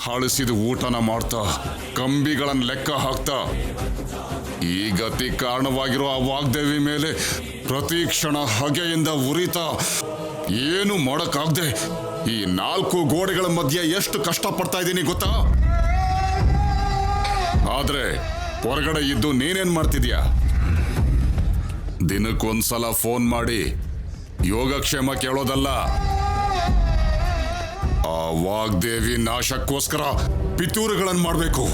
ಹಳಸಿದ ಊಟನ ಮಾಡ್ತಾ ಕಂಬಿಗಳನ್ನ ಲೆಕ್ಕ ಹಾಕ್ತಾ ಈ ಗತಿ ಕಾರಣವಾಗಿರೋ ಆ ವಾಗ್ದೇವಿ ಮೇಲೆ ಪ್ರತಿ ಕ್ಷಣ ಹಗೆಯಿಂದ ಉರಿತಾ ಏನು ಮಾಡಕ್ಕಾಗ್ದೆ ಈ 4 ಗೋಡೆಗಳ ಮಧ್ಯೆ ಎಷ್ಟು ಕಷ್ಟಪಡ್ತಾ ಇದ್ದೀನಿ ಗೊತ್ತಾ? ಆದ್ರೆ ಹೊರಗಡೆ ಇದ್ದು ನೀನೇನ್ ಮಾಡ್ತಿದ್ಯಾ? ದಿನಕ್ಕೊಂದ್ಸಲ ಫೋನ್ ಮಾಡಿ ಯೋಗಕ್ಷೇಮ ಕೇಳೋದಲ್ಲ, ಆ ವಾಗ್ದೇವಿ ನಾಶಕ್ಕೋಸ್ಕರ ಪಿತೂರುಗಳನ್ನು ಮಾಡಬೇಕು.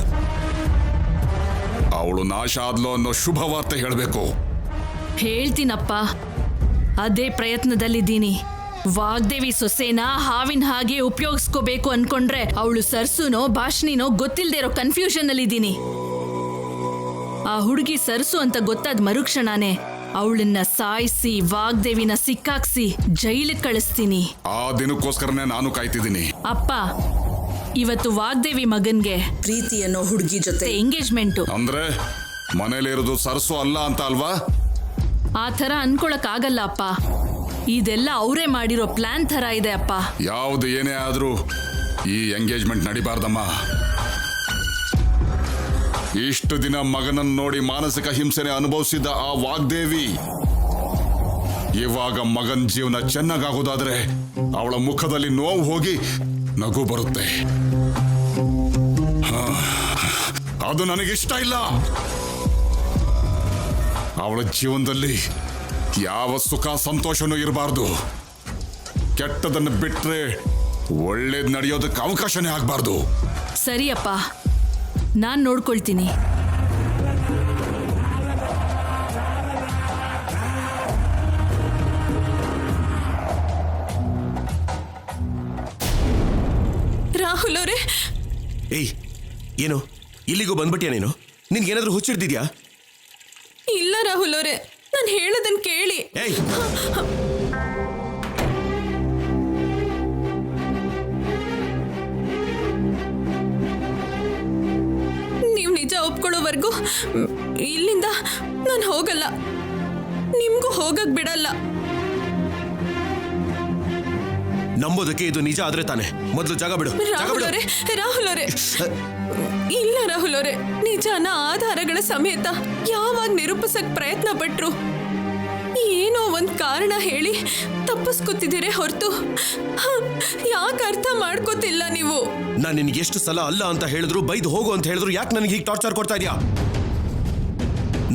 ಅವಳು ನಾಶ ಆದ್ಲು ಅನ್ನೋ ಶುಭ ವಾರ್ತೆ ಹೇಳಬೇಕು. ಹೇಳ್ತೀನಪ್ಪ, ಅದೇ ಪ್ರಯತ್ನದಲ್ಲಿದ್ದೀನಿ. ವಾಗ್ದೇವಿ ಸೊಸೆನ ಹಾವಿನ ಹಾಗೆ ಉಪಯೋಗಿಸ್ಕೋಬೇಕು ಅನ್ಕೊಂಡ್ರೆ ಅವಳು ಸರ್ಸುನೋ ಭಾಷಣಿನೋ ಗೊತ್ತಿಲ್ಲದೆ ಇರೋ ಕನ್ಫ್ಯೂಷನ್ ಅಲ್ಲಿದ್ದೀನಿ. ಆ ಹುಡುಗಿ ಸರ್ಸು ಅಂತ ಗೊತ್ತಾದ ಮರುಕ್ಷಣನೇ ಅವಳನ್ನ ಸಾಯಿಸಿ ವಾಗ್ದೇವಿನ ಸಿಕ್ಕಾಕ್ಸಿ ಜೈಲಿಗೆ ಕಳಿಸ್ತೀನಿ. ಆ ದಿನಕ್ಕೋಸ್ಕರನೇ ನಾನು ಕಾಯ್ತಿದ್ದೀನಿ. ಅಪ್ಪ, ಇವತ್ತು ವಾಗ್ದೇವಿ ಮಗನ್ಗೆ ಪ್ರೀತಿ ಅನ್ನೋ ಹುಡುಗಿ ಜೊತೆ ಎಂಗೇಜ್ಮೆಂಟು. ಅಂದ್ರೆ ಮನೇಲಿರೋದು ಸರ್ಸು ಅಲ್ಲ ಅಂತ ಅಲ್ವಾ? ಆ ಥರ ಅನ್ಕೊಳಕ್ ಆಗಲ್ಲ ಅಪ್ಪ. ಇದೆಲ್ಲ ಅವರೇ ಮಾಡಿರೋ ಪ್ಲಾನ್ ಥರ ಇದೆ ಅಪ್ಪ. ಯಾವ್ದು ಏನೇ ಆದ್ರೂ ಈ ಎಂಗೇಜ್ಮೆಂಟ್ ನಡಿಬಾರ್ದಮ್ಮ. ಇಷ್ಟು ದಿನ ಮಗನನ್ನು ನೋಡಿ ಮಾನಸಿಕ ಹಿಂಸೆನೆ ಅನುಭವಿಸಿದ ಆ ವಾಗ್ದೇವಿ ಇವಾಗ ಮಗನ್ ಜೀವನ ಚೆನ್ನಾಗಾಗೋದಾದ್ರೆ ಅವಳ ಮುಖದಲ್ಲಿ ನೋವು ಹೋಗಿ ನಗು ಬರುತ್ತೆ. ಅದು ನನಗಿಷ್ಟ ಇಲ್ಲ. ಅವಳ ಜೀವನದಲ್ಲಿ ಯಾವ ಸುಖ ಸಂತೋಷನೂ ಇರಬಾರ್ದು. ಕೆಟ್ಟದನ್ನು ಬಿಟ್ರೆ ಒಳ್ಳೇದ್ ನಡೆಯೋದಕ್ಕೆ ಅವಕಾಶನೇ ಆಗ್ಬಾರ್ದು. ಸರಿಯಪ್ಪ, ನಾನ್ ನೋಡ್ಕೊಳ್ತೀನಿ. ರಾಹುಲ್ ಅವರೇ. ಏಯ್, ಏನು ಇಲ್ಲಿಗೂ ಬಂದ್ಬಿಟ್ಯಾ ನೀನು? ನಿನ್ಗೇನಾದ್ರೂ ಹುಚ್ಚಿಡ್ದಿದ್ಯಾ? ಇಲ್ಲ ರಾಹುಲ್ ಅವರೇ, ನಾನು ಹೇಳೋದನ್ನ ಕೇಳಿ. ಏಯ್, ನೀವು ನಿಜ ಒಪ್ಕೊಳ್ಳೋವರೆಗೂ ಇಲ್ಲಿಂದ ನಾನು ಹೋಗಲ್ಲ, ನಿಮ್ಗೂ ಹೋಗಕ್ ಬಿಡಲ್ಲ. ನಂಬೋದಕ್ಕೆ ಇದು ನಿಜ ಆದ್ರೆ ತಾನೆ. ಮೊದಲು ಜಾಗ ಬಿಡು. ರಾಹುಲ್ ಅವರೇ, ರಾಹುಲ್ ಅವರೇ, ಇಲ್ಲ ರಾಹುಲ್ ಅವರೇ, ನಿಜಾನ ಆಧಾರಗಳ ಸಮೇತ ಯಾವಾಗ ನಿರೂಪಿಸಕ್ ಪ್ರಯತ್ನ ಪಟ್ರು ಏನೋ ಒಂದ್ ಕಾರಣ ಹೇಳಿ ತಪ್ಪಿಸ್ಕೊತಿದ್ದೀರಿ ಹೊರತು ಯಾಕೆ ಅರ್ಥ ಮಾಡ್ಕೋತಿಲ್ಲ ನೀವು? ನಾನು ನಿನ್ಗೆ ಎಷ್ಟು ಸಲ ಅಲ್ಲ ಅಂತ ಹೇಳಿದ್ರು, ಬೈದು ಹೋಗು ಅಂತ ಹೇಳಿದ್ರು, ಯಾಕೆ ನನಗೆ ಹೀಗೆ ಟಾರ್ಚರ್ ಕೊಡ್ತಾ ಇದೀಯಾ?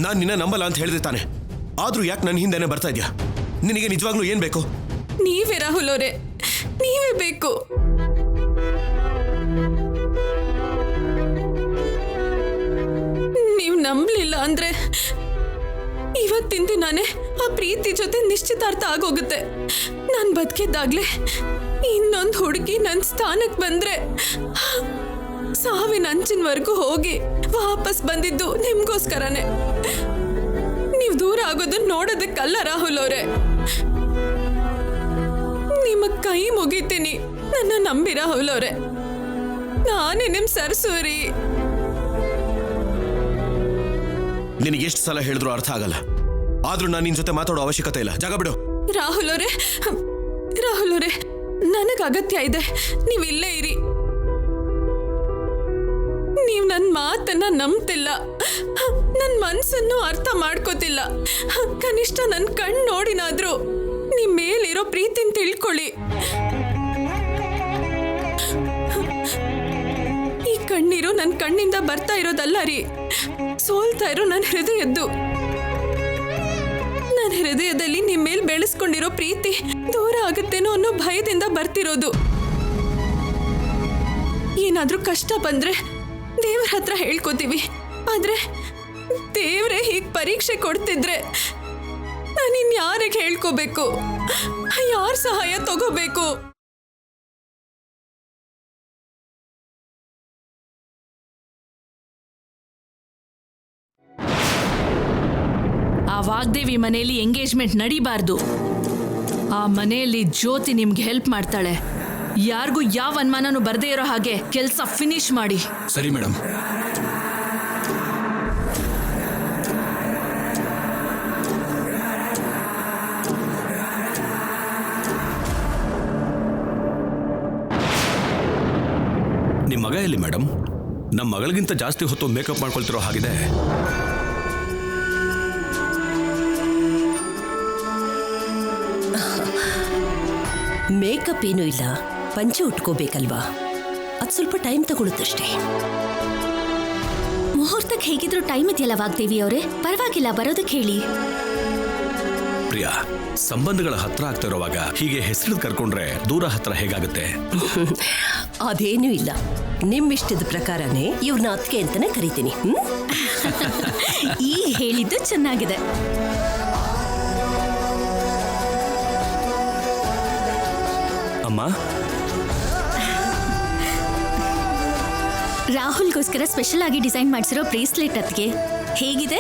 ನಾನು ನಿನ್ನ ನಂಬಲ್ಲ ಅಂತ ಹೇಳಿದೆ ತಾನೆ, ಆದ್ರೂ ಯಾಕೆ ನನ್ನ ಹಿಂದೆನೆ ಬರ್ತಾ ಇದೆಯಾ? ನಿನಗೆ ನಿಜವಾಗ್ಲೂ ಏನ್ ಬೇಕು? ನೀವೇ ರಾಹುಲ್ ಅವರೇ, ನೀವೇ ಬೇಕು. ನೀವು ನಂಬಲಿಲ್ಲ ಅಂದ್ರೆ ಇವತ್ತಿನ ದಿನಾನೇ ಆ ಪ್ರೀತಿ ಜೊತೆ ನಿಶ್ಚಿತಾರ್ಥ ಆಗೋಗುತ್ತೆ. ನಾನು ಬದುಕಿದ್ದಾಗ್ಲೇ ಇನ್ನೊಂದು ಹುಡುಗಿ ನನ್ನ ಸ್ಥಾನಕ್ಕೆ ಬಂದ್ರೆ ಸಾವಿನ ಅಂಚಿನವರೆಗೂ ಹೋಗಿ ವಾಪಸ್ ಬಂದಿದ್ದು ನಿಮ್ಗೋಸ್ಕರನೇ. ನೀವು ದೂರ ಆಗೋದನ್ನ ನೋಡೋದಕ್ಕಲ್ಲ ರಾಹುಲ್ ಅವರೇ. ನಿಮ್ಮ ಕೈ ಮುಗಿತೀನಿ, ನನ್ನ ನಂಬಿ ರಾಹುಲ್ ಅವರೇ. ನಾನೇ ನಿಮ್ ಸರ್ಸೂರಿ. ನಿನಗೆ ಎಷ್ಟು ಸಲ ಹೇಳಿದ್ರು ಅರ್ಥ ಆಗಲ್ಲ. ಆದ್ರೂ ನಾನು ನಿನ್ ಜೊತೆ ಮಾತಾಡೋ ಅವಶ್ಯಕತೆ ಇಲ್ಲ. ಜಾಗ ಬಿಡು. ರಾಹುಲ್ ಅವರೇ, ರಾಹುಲ್ ಅವರೇ, ನನಗೆ ಅಗತ್ಯ ಇದೆ, ನೀವು ಇಲ್ಲೇ ಇರಿ. ನೀವು ನನ್ನ ಮಾತನ್ನ ನಂಬ್ತಿಲ್ಲ, ನನ್ನ ಮನ್ಸನ್ನು ಅರ್ಥ ಮಾಡ್ಕೋತಿಲ್ಲ. ಕನಿಷ್ಠ ನನ್ನ ಕಣ್ಣು ನೋಡಿನಾದ್ರೂ ನಿಮ್ ಮೇಲಿರೋ ಪ್ರೀತಿನ ತಿಳ್ಕೊಳ್ಳಿ. ಈ ಕಣ್ಣೀರು ನನ್ನ ಕಣ್ಣಿಂದ ಬರ್ತಾ ಇರೋದಲ್ಲ ರೀ, ಸೋಲ್ತಾ ಇರೋ ನನ್ನ ಹೃದಯದ್ದು. ನನ್ನ ಹೃದಯದಲ್ಲಿ ನಿಮ್ಮ ಮೇಲೆ ಬೆಳೆಸ್ಕೊಂಡಿರೋ ಪ್ರೀತಿ ದೂರ ಆಗುತ್ತೇನೋ ಅನ್ನೋ ಭಯದಿಂದ ಬರ್ತಿರೋದು. ಏನಾದ್ರೂ ಕಷ್ಟ ಬಂದ್ರೆ ದೇವ್ರ ಹತ್ರ ಹೇಳ್ಕೋತೀವಿ, ಆದ್ರೆ ದೇವ್ರೆ ಹೀಗೆ ಪರೀಕ್ಷೆ ಕೊಡ್ತಿದ್ರೆ ನಾನಿನ್ಯಾರಿಗೆ ಹೇಳ್ಕೋಬೇಕು? ಯಾರ ಸಹಾಯ ತಗೋಬೇಕು? ಆ ವಾಗ್ದೇವಿ ಮನೆಯಲ್ಲಿ ಎಂಗೇಜ್ಮೆಂಟ್ ನಡಿಬಾರ್ದು. ಆ ಮನೆಯಲ್ಲಿ ಜ್ಯೋತಿ ನಿಮ್ಗೆ ಹೆಲ್ಪ್ ಮಾಡ್ತಾಳೆ. ಯಾರಿಗೂ ಯಾವ ಅನುಮಾನನೂ ಬರ್ದೇ ಇರೋ ಹಾಗೆ ಕೆಲಸ ಫಿನಿಶ್ ಮಾಡಿ. ಸರಿ ಮೇಡಮ್. ನಿಮ್ಮ ಮಗ ಎಲ್ಲಿ ಮೇಡಮ್? ನಮ್ಮ ಮಗಳಿಗಿಂತ ಜಾಸ್ತಿ ಹೊತ್ತು ಮೇಕಪ್ ಮಾಡ್ಕೊಳ್ತಿರೋ ಹಾಗಿದೆ. ಮೇಕಪ್ ಏನೂ ಇಲ್ಲ, ಪಂಚೆ ಉಟ್ಕೋಬೇಕಲ್ವಾ, ಅದು ಸ್ವಲ್ಪ ಟೈಮ್ ತಗೊಳುತ್ತಷ್ಟೇ. ಮುಹೂರ್ತಕ್ಕೆ ಹೇಗಿದ್ರು ಟೈಮ್ ಇದೆಯಲ್ಲ ವಾಗ್ದೇವಿ ಅವರೇ, ಪರವಾಗಿಲ್ಲ, ಬರೋದಕ್ಕೆ ಹೇಳಿ. ಪ್ರಿಯಾ, ಸಂಬಂಧಗಳ ಹತ್ರ ಆಗ್ತಿರೋವಾಗ ಹೀಗೆ ಹೆಸರು ಕರ್ಕೊಂಡ್ರೆ ದೂರ ಹತ್ರ ಹೇಗಾಗುತ್ತೆ? ಅದೇನೂ ಇಲ್ಲ, ನಿಮ್ಮಿಷ್ಟದ ಪ್ರಕಾರನೇ ಇವ್ರನ್ನ ಅತ್ತಿಗೆ ಅಂತಾನೆ ಕರಿತೀನಿ. ಈಗ ಹೇಳಿದ್ದು ಚೆನ್ನಾಗಿದೆ. ಅಮ್ಮ, ರಾಹುಲ್ಗೋಸ್ಕರ ಸ್ಪೆಷಲ್ ಆಗಿ ಡಿಸೈನ್ ಮಾಡಿಸಿರೋ ಬ್ರೇಸ್ಲೆಟ್ ಅತ್ತಿಗೆ ಹೇಗಿದೆ?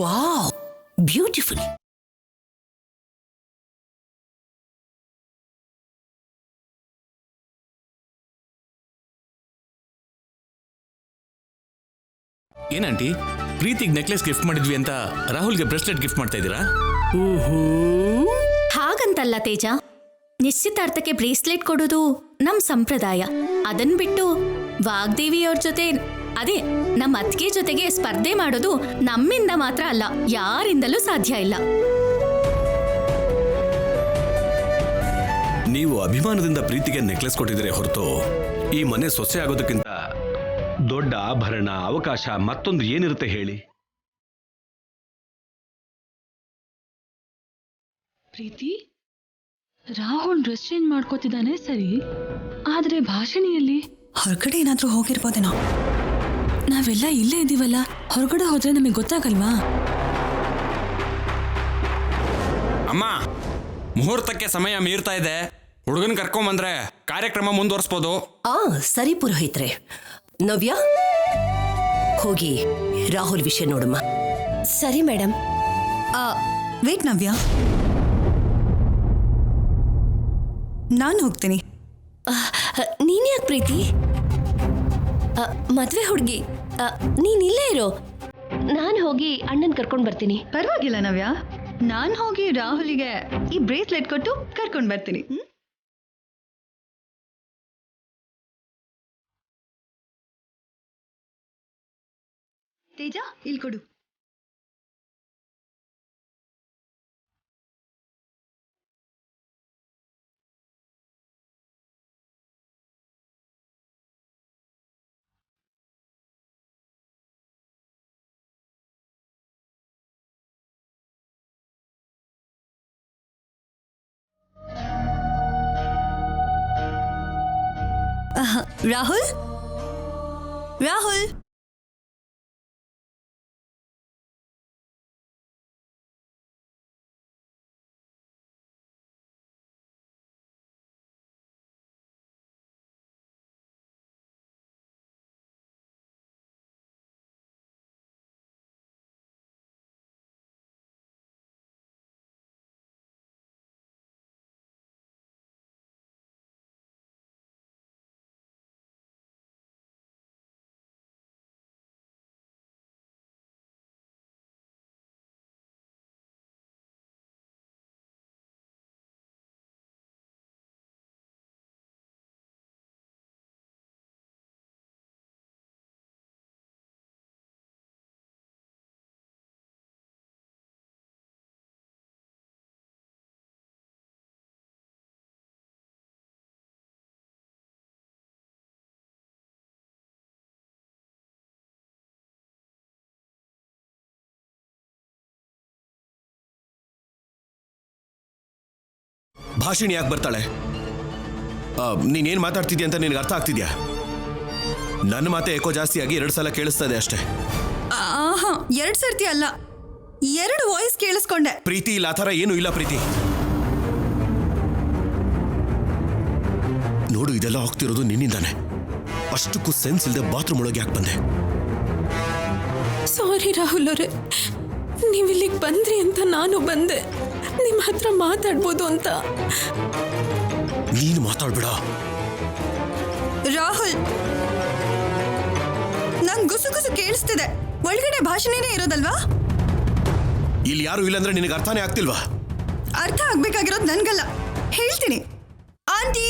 Wow, beautiful. ಏನಂಟಿ, ಪ್ರೀತಿಗೆ ನೆಕ್ಲೆಸ್ ಗಿಫ್ಟ್ ಮಾಡಿದ್ವಿ ಅಂತ ರಾಹುಲ್ಗೆ ಬ್ರೆಸ್ಲೆಟ್ ಗಿಫ್ಟ್ ಮಾಡ್ತಾ ಇದ್ದೀರಾ? ಹಾಗಂತಲ್ಲ ತೇಜ, ನಿಶ್ಚಿತಾರ್ಥಕ್ಕೆ ಬ್ರೇಸ್ಲೆಟ್ ಕೊಡೋದು ನಮ್ ಸಂಪ್ರದಾಯ. ಅದನ್ ಬಿಟ್ಟು ವಾಗ್ದೇವಿಯವ್ರ ಜೊತೆ, ಅದೇ ನಮ್ಮ ಅತ್ತಿಗೆ ಜೊತೆಗೆ ಸ್ಪರ್ಧೆ ಮಾಡೋದು ನಮ್ಮಿಂದ ಮಾತ್ರ ಅಲ್ಲ, ಯಾರಿಂದಲೂ ಸಾಧ್ಯ ಇಲ್ಲ. ನೀವು ಅಭಿಮಾನದಿಂದ ಪ್ರೀತಿಗೆ ನೆಕ್ಲೆಸ್ ಕೊಟ್ಟಿದ್ರೆ ಹೊರತು ಈ ಮನೆ ಸೊಸೆ ಆಗೋದಕ್ಕಿಂತ ದೊಡ್ಡ ಆಭರಣ, ಅವಕಾಶ ಮತ್ತೊಂದು ಏನಿರುತ್ತೆ ಹೇಳಿ? ಪ್ರೀತಿ, ರಾಹುಲ್ ಡ್ರೆಸ್ ಚೇಂಜ್ ಮಾಡ್ಕೋತಿದ್ದಾನೆ ಸರಿ, ಆದ್ರೆ ಭಾಷಣಿಯಲ್ಲಿ ಹೊರಗಡೆ ಏನಾದ್ರೂ ಹೋಗಿರ್ಬೋದೇನೋ. ನಾವೆಲ್ಲ ಇಲ್ಲೇ ಇದೀವಲ್ಲ, ಹೊರಗಡೆ ಹೋದ್ರೆ ನಮಗೆ ಗೊತ್ತಾಗಲ್ವಾ? ಅಮ್ಮ, ಮುಹೂರ್ತಕ್ಕೆ ಸಮಯ ಮೀರ್ತಾ ಇದೆ. ಹುಡುಗನ್ ಕರ್ಕೊಂಬಂದ್ರೆ ಕಾರ್ಯಕ್ರಮ ಮುಂದುವರಿಸಬಹುದು. ಸರಿ ಪುರೋಹಿತ್ರೆ. ನವ್ಯ, ಹೋಗಿ ರಾಹುಲ್ ವಿಷಯ ನೋಡಮ್ಮ. ಸರಿ ಮೇಡಮ್. ವೇಟ್ ನವ್ಯ, ನಾನು ಹೋಗ್ತೀನಿ. ನೀನ್ ಯಾಕೆ ಪ್ರೀತಿ? ಮದ್ವೆ ಹುಡುಗಿ, ನೀನ್ ಇಲ್ಲೇ ಇರೋ, ನಾನು ಹೋಗಿ ಅಣ್ಣನ್ ಕರ್ಕೊಂಡ್ ಬರ್ತೀನಿ. ಪರವಾಗಿಲ್ಲ ನವ್ಯ, ನಾನು ಹೋಗಿ ರಾಹುಲಿಗೆ ಈ ಬ್ರೇಸ್ಲೆಟ್ ಕೊಟ್ಟು ಕರ್ಕೊಂಡು ಬರ್ತೀನಿ. ತೇಜ, ಇಲ್ಲಿ ಕೊಡು. ರಾಹುಲ್, ರಾಹುಲ್, ಭಾಷಿಣಿ ಯಾಕೆ ಬರ್ತಾಳೆ? ನೀನೇನ್ ಮಾತಾಡ್ತಿದ್ಯಾ ಅಂತ ನಿನಗೆ ಅರ್ಥ ಆಗ್ತಿದ್ಯಾ? ನನ್ನ ಮಾತೆ ಏಕೋ ಜಾಸ್ತಿಯಾಗಿ 2 ಸಲ ಕೇಳಿಸ್ತಾ ಇದೆ ಅಷ್ಟೇ. 2 ಸರ್ತಿ ಅಲ್ಲ, 2 ವಾಯ್ಸ್ ಕೇಳಿಸ್ಕೊಂಡೆ. ಪ್ರೀತಿ, ಇಲ್ಲ ಆ ಥರ ಏನೂ ಇಲ್ಲ ಪ್ರೀತಿ. ನೋಡು, ಇದೆಲ್ಲ ಆಗ್ತಿರೋದು ನಿನ್ನಿಂದಾನೆ. ಅಷ್ಟಕ್ಕೂ ಸೆನ್ಸ್ ಇಲ್ಲದೆ ಬಾತ್ರೂಮ್ ಒಳಗೆ ಯಾಕೆ ಬಂದೆ? ಸಾರಿ ರಾಹುಲ್ ಅವರೇ, ನೀವಿಲ್ಲಿಗೆ ಬಂದ್ರಿ ಅಂತ ನಾನು ಬಂದೆ. ನಿಮ್ಮ ಹತ್ರ ಮಾತಾಡ್ಬೋದು ಅಂತ. ನೀನು ಮಾತಾಡ್ಬೇಡ ರಾಹುಲ್, ನಂಗೆ ಗುಸು ಗುಸು ಕೇಳಿಸ್ತಿದೆ. ಒಳಗಡೆ ಭಾಷಣನೇ ಇರೋದಲ್ವಾ? ಇಲ್ಲಿ ಯಾರು ಇಲ್ಲ ಅಂದ್ರೆ ನಿನಗೆ ಅರ್ಥನೇ ಆಗ್ತಿಲ್ವಾ? ಅರ್ಥ ಆಗ್ಬೇಕಾಗಿರೋದು ನನ್ಗಲ್ಲ, ಹೇಳ್ತೀನಿ. Aunty,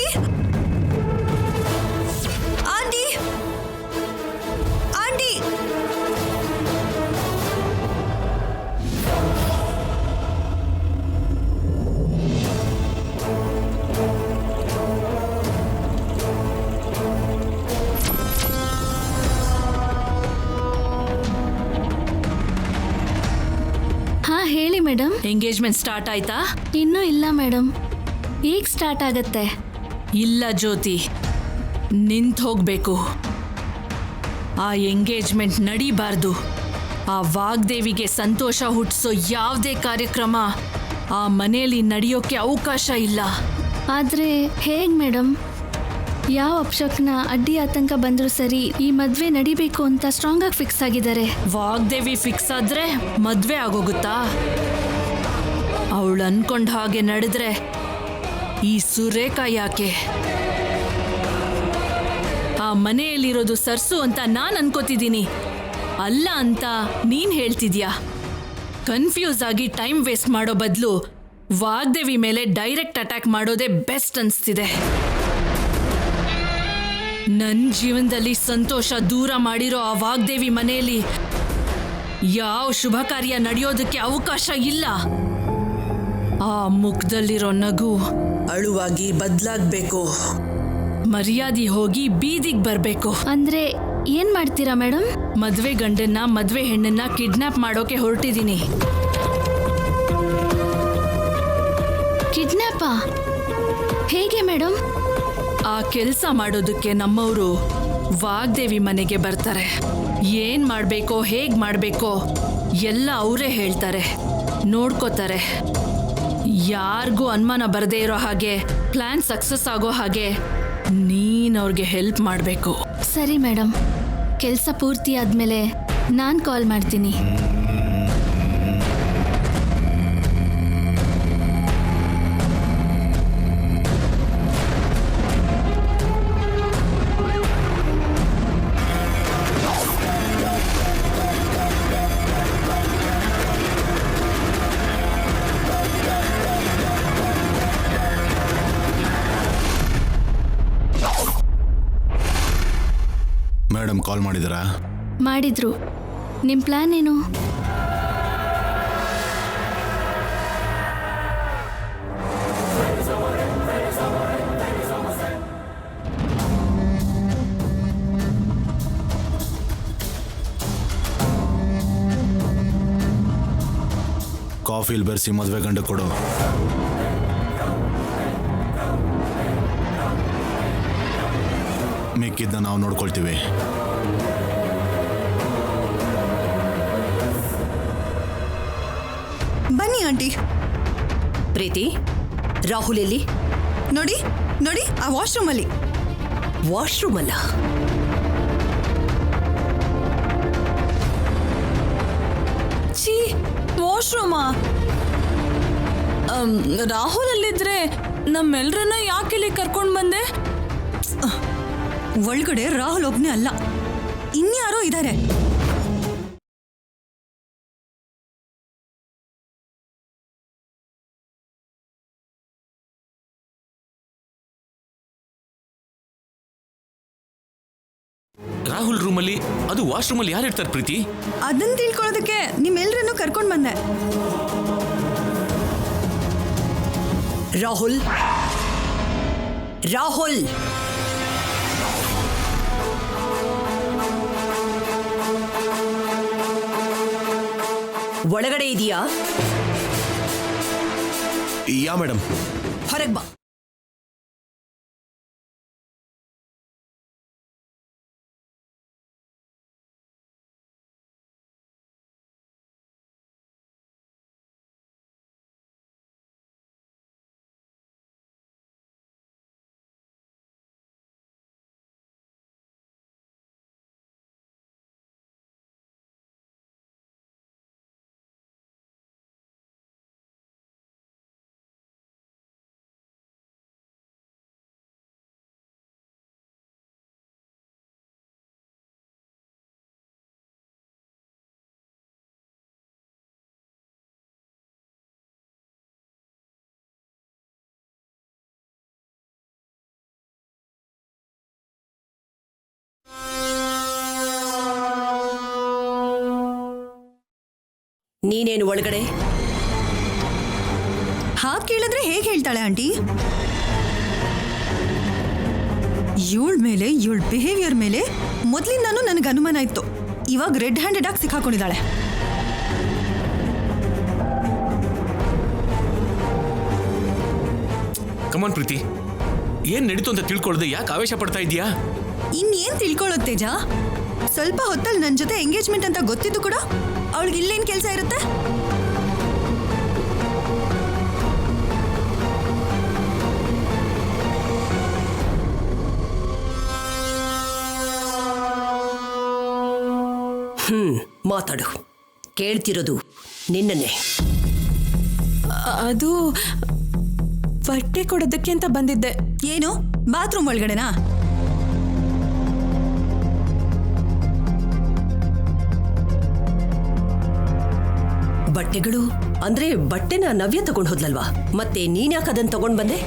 madam. ಎಂಗೇಜ್ಮೆಂಟ್ ಸ್ಟಾರ್ಟ್ ಆಯ್ತಾ? ಇನ್ನೂ ಇಲ್ಲ ಮೇಡಮ್. ಈಗ ಸ್ಟಾರ್ಟ್ ಆಗತ್ತೆ. ಇಲ್ಲ ಜ್ಯೋತಿ, ನಿಂತು ಹೋಗ್ಬೇಕು. ಆ ಎಂಗೇಜ್ಮೆಂಟ್ ನಡೀಬಾರ್ದು. ಆ ವಾಗ್ದೇವಿಗೆ ಸಂತೋಷ ಹುಟ್ಟಿಸೋ ಯಾವುದೇ ಕಾರ್ಯಕ್ರಮ ಆ ಮನೆಯಲ್ಲಿ ನಡೆಯೋಕೆ ಅವಕಾಶ ಇಲ್ಲ. ಆದ್ರೆ ಹೇಗ್ ಮೇಡಮ್? ಯಾವ ಅಪಶಕ್ನ ಅಡ್ಡಿ ಆತಂಕ ಬಂದರೂ ಸರಿ ಈ ಮದ್ವೆ ನಡಿಬೇಕು ಅಂತ ಸ್ಟ್ರಾಂಗ್ ಆಗಿ ಫಿಕ್ಸ್ ಆಗಿದ್ದಾರೆ. ವಾಗ್ದೇವಿ ಫಿಕ್ಸ್ ಆದ್ರೆ ಮದ್ವೆ ಆಗೋಗುತ್ತಾ? ಅವಳು ಅನ್ಕೊಂಡ ಹಾಗೆ ನಡೆದ್ರೆ ಈ ಸುರೇಖಾ ಯಾಕೆ? ಆ ಮನೆಯಲ್ಲಿರೋದು ಸರ್ಸು ಅಂತ ನಾನ್ ಅನ್ಕೋತಿದ್ದೀನಿ, ಅಲ್ಲ ಅಂತ ನೀನ್ ಹೇಳ್ತಿದ್ಯಾ. ಕನ್ಫ್ಯೂಸ್ ಆಗಿ ಟೈಮ್ ವೇಸ್ಟ್ ಮಾಡೋ ಬದಲು ವಾಗ್ದೇವಿ ಮೇಲೆ ಡೈರೆಕ್ಟ್ ಅಟ್ಯಾಕ್ ಮಾಡೋದೇ ಬೆಸ್ಟ್ ಅನ್ಸ್ತಿದೆ. ನನ್ನ ಜೀವನದಲ್ಲಿ ಸಂತೋಷ ದೂರ ಮಾಡಿರೋ ಆ ವಾಗ್ದೇವಿ ಮನೆಯಲ್ಲಿ ಯಾವ ಶುಭ ಕಾರ್ಯ ನಡೆಯೋದಕ್ಕೆ ಅವಕಾಶ ಇಲ್ಲ. ಆ ಮುಖದಲ್ಲಿರೋ ನಗು ಅಳುವಾಗಿ ಬದಲಾಗಬೇಕು. ಮರ್ಯಾದೆ ಹೋಗಿ ಬೀದಿಗೆ ಬರಬೇಕು. ಅಂದ್ರೆ ಏನ್ ಮಾಡ್ತೀರಾ ಮೇಡಮ್? ಮದ್ವೆ ಗಂಡನ್ನ ಮದ್ವೆ ಹೆಣ್ಣನ್ನ ಕಿಡ್ನಾಪ್ ಮಾಡೋಕೆ ಹೊರಟಿದ್ದೀನಿ. ಕಿಡ್ನಾಪಾ? ಹೇಗೆ ಮೇಡಮ್? ಆ ಕೆಲಸ ಮಾಡೋದಕ್ಕೆ ನಮ್ಮವರು ವಾಗ್ದೇವಿ ಮನೆಗೆ ಬರ್ತಾರೆ. ಏನ್ ಮಾಡ್ಬೇಕೋ ಹೇಗ್ ಮಾಡ್ಬೇಕೋ ಎಲ್ಲ ಅವರೇ ಹೇಳ್ತಾರೆ, ನೋಡ್ಕೋತಾರೆ. ಯಾರಿಗೂ ಅನುಮಾನ ಬರದೇ ಇರೋ ಹಾಗೆ, ಪ್ಲಾನ್ ಸಕ್ಸಸ್ ಆಗೋ ಹಾಗೆ ನೀನ್ ಅವ್ರಿಗೆ ಹೆಲ್ಪ್ ಮಾಡಬೇಕು. ಸರಿ ಮೇಡಮ್, ಕೆಲಸ ಪೂರ್ತಿ ಆದ್ಮೇಲೆ ನಾನು ಕಾಲ್ ಮಾಡ್ತೀನಿ. ಮೇಡಮ್ ಕಾಲ್ ಮಾಡಿದರಾ? ಮಾಡಿದ್ರು. ನಿಮ್ಮ ಪ್ಲಾನ್ ಏನು? ಕಾಫಿಲ್ ಬೆರೆಸಿ ಮದುವೆ ಗಂಡ ಕೊಡು. ಮಿಕ್ಕಿದ್ದ ನಾವು ನೋಡ್ಕೊಳ್ತೀವಿ. ಬನ್ನಿ ಆಂಟಿ. ಪ್ರೀತಿ, ರಾಹುಲ್ ಎಲ್ಲಿ? ನೋಡಿ ನೋಡಿ, ಆ ವಾಶ್ರೂಮ್ ಅಲ್ಲಿ. ವಾಶ್ರೂಮ್ ಅಲ್ಲ, ಛೀ, ವಾಶ್ರೂಮಾ? ರಾಹುಲ್ ಅಲ್ಲಿದ್ರೆ ನಮ್ಮೆಲ್ರನ್ನ ಯಾಕೆ ಇಲ್ಲಿ ಕರ್ಕೊಂಡು ಬಂದೆ? ಒಳಗಡೆ ರಾಹುಲ್ ಒಬ್ನೇ ಅಲ್ಲ, ಇನ್ಯಾರೋ ಇದ್ದಾರೆ. ರಾಹುಲ್ ರೂಮಲ್ಲಿ, ಅದು ವಾಶ್ರೂಮಲ್ಲಿ ಯಾರು ಇರ್ತಾರೆ ಪ್ರೀತಿ? ಅದನ್ನ ತಿಳ್ಕೊಳ್ಳೋದಕ್ಕೆ ನಿಮ್ಮೆಲ್ರನ್ನೂ ಕರ್ಕೊಂಡು ಬಂದೆ. ರಾಹುಲ್, ರಾಹುಲ್, ಒಳಗಡೆ ಇದೆಯಾ? ಯಾ ಮೇಡಮ್. ಹೊರಗೆ ಬಾ. ನೀನೇನು ಒಳಗಡೆ? ಹಾಗೆ ಕೇಳಿದ್ರೆ ಹೇಗೆ ಹೇಳ್ತಾಳೆ ಆಂಟಿ? ಇವಳ ಮೇಲೆ, ಇವಳ ಬಿಹೇವಿಯರ್ ಮೇಲೆ ಮೊದಲಿಂದಾನು ನನಗೆ ಅನುಮಾನ ಇತ್ತು. ಇವಾಗ ರೆಡ್ ಹ್ಯಾಂಡೆಡ್ ಆಗಿ ಸಿಕ್ಕಾಕೊಂಡಿದ್ದಾಳೆ. ಕಮಾನ್ ಪ್ರೀತಿ, ಏನ್ ನಡೀತು ಅಂತ ತಿಳ್ಕೊಳ್ದೆ ಯಾಕೆ ಆವೇಶ ಪಡ್ತಾ ಇದೀಯಾ? ಇನ್ನೇನ್ ತಿಳ್ಕೊಳ್ಳೋದು ತೇಜ? ಸ್ವಲ್ಪ ಹೊತ್ತಲ್ಲಿ ನನ್ನ ಜೊತೆ ಎಂಗೇಜ್ಮೆಂಟ್ ಅಂತ ಗೊತ್ತಿದ್ದು ಕೂಡ ಅವಳಿಗೆ ಇಲ್ಲೇನ್ ಕೆಲಸ ಇರುತ್ತೆ? ಮಾತಾಡು, ಕೇಳ್ತಿರೋದು ನಿನ್ನನ್ನೇ. ಅದು ಬಟ್ಟೆ ಕೊಡೋದಕ್ಕೆ ಅಂತ ಬಂದಿದ್ದೆ. ಏನು ಬಾತ್ರೂಮ್ ಒಳಗಡೆನಾ? ಬಟ್ಟೆಗಳು ಅಂದ್ರೆ ಬಟ್ಟೆನ ನವ್ಯ ತಗೊಂಡ್ ಹೋದ್ಲಲ್ವಾ, ಮತ್ತೆ ನೀನ್ಯಾಕೆ ಅದನ್ನ ತಗೊಂಡ್ ಬಂದೆ?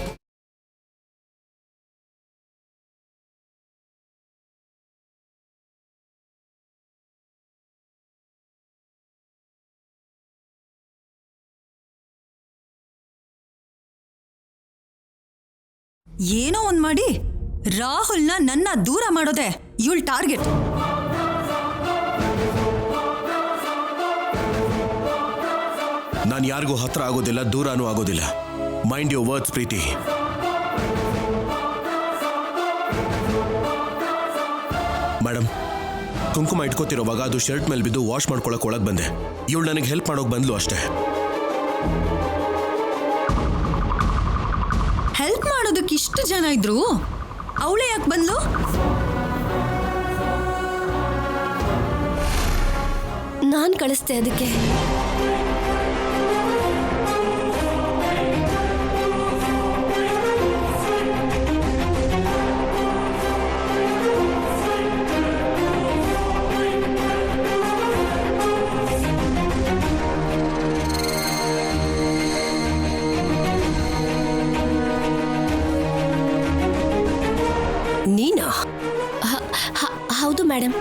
ಏನೋ ಒಂದ್ ಮಾಡಿ ರಾಹುಲ್ನ ನನ್ನ ದೂರ ಮಾಡೋದೆ ಇವಳ ಟಾರ್ಗೆಟ್. ನಾನು ಯಾರಿಗೂ ಹತ್ರ ಆಗೋದಿಲ್ಲ, ದೂರನೂ ಆಗೋದಿಲ್ಲ. Mind your words Preethi. Madam, kumkum ಇಟ್ಕೋತಿರೋವಾಗ ಅದು ಶರ್ಟ್ ಮೇಲೆ ಬಿದ್ದು ವಾಶ್ ಮಾಡ್ಕೊಳಕ್ ಒಳಗೆ ಬಂದೆ. ಇವಳು ನನಗೆ ಹೆಲ್ಪ್ ಮಾಡೋಕೆ ಬಂದ್ಲು ಅಷ್ಟೇ. ಹೆಲ್ಪ್ ಮಾಡೋದಕ್ಕೆ ಇಷ್ಟು ಜನ ಇದ್ರು, ಅವಳೇ ಯಾಕೆ ಬಂದ್ಲು? ನಾನ್ ಕಳಿಸ್ದೆ ಅದಕ್ಕೆ. ನೀನಾ? ಹೌದು ಮೇಡಮ್.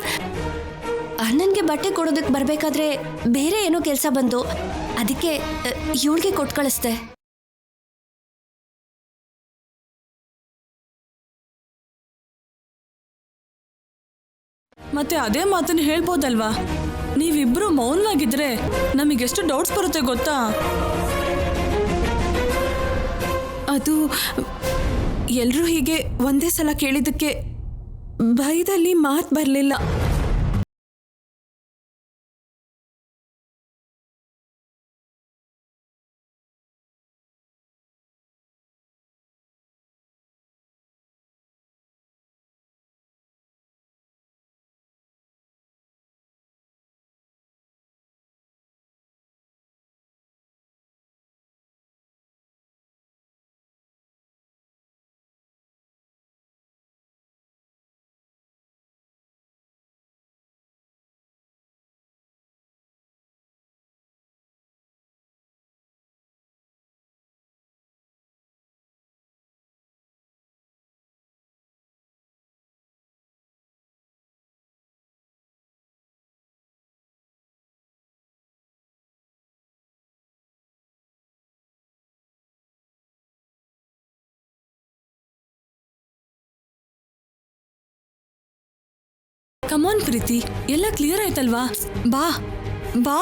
ಅಣ್ಣನ್ಗೆ ಬಟ್ಟೆ ಕೊಡೋದಕ್ಕೆ ಬರ್ಬೇಕಾದ್ರೆ ಬೇರೆ ಏನೋ ಕೆಲಸ ಬಂತು, ಅದಕ್ಕೆ ಇವಳಿಗೆ ಕೊಟ್ಟು ಕಳಿಸ್ದೆ. ಮತ್ತೆ ಅದೇ ಮಾತನ್ನ ಹೇಳ್ಬೋದಲ್ವಾ? ನೀವಿಬ್ರು ಮೌನವಾಗಿದ್ರೆ ನಮಗೆಷ್ಟು ಡೌಟ್ಸ್ ಬರುತ್ತೆ ಗೊತ್ತಾ? ಅದು ಎಲ್ರೂ ಹೀಗೆ ಒಂದೇ ಸಲ ಕೇಳಿದ್ದಕ್ಕೆ ಭಯದಲ್ಲಿ ಮಾತು ಬರಲಿಲ್ಲ. ಕಮಾನ್ ಪ್ರೀತಿ, ಎಲ್ಲ ಕ್ಲಿಯರ್ ಆಯ್ತಲ್ವಾ? ಬಾ ಬಾ.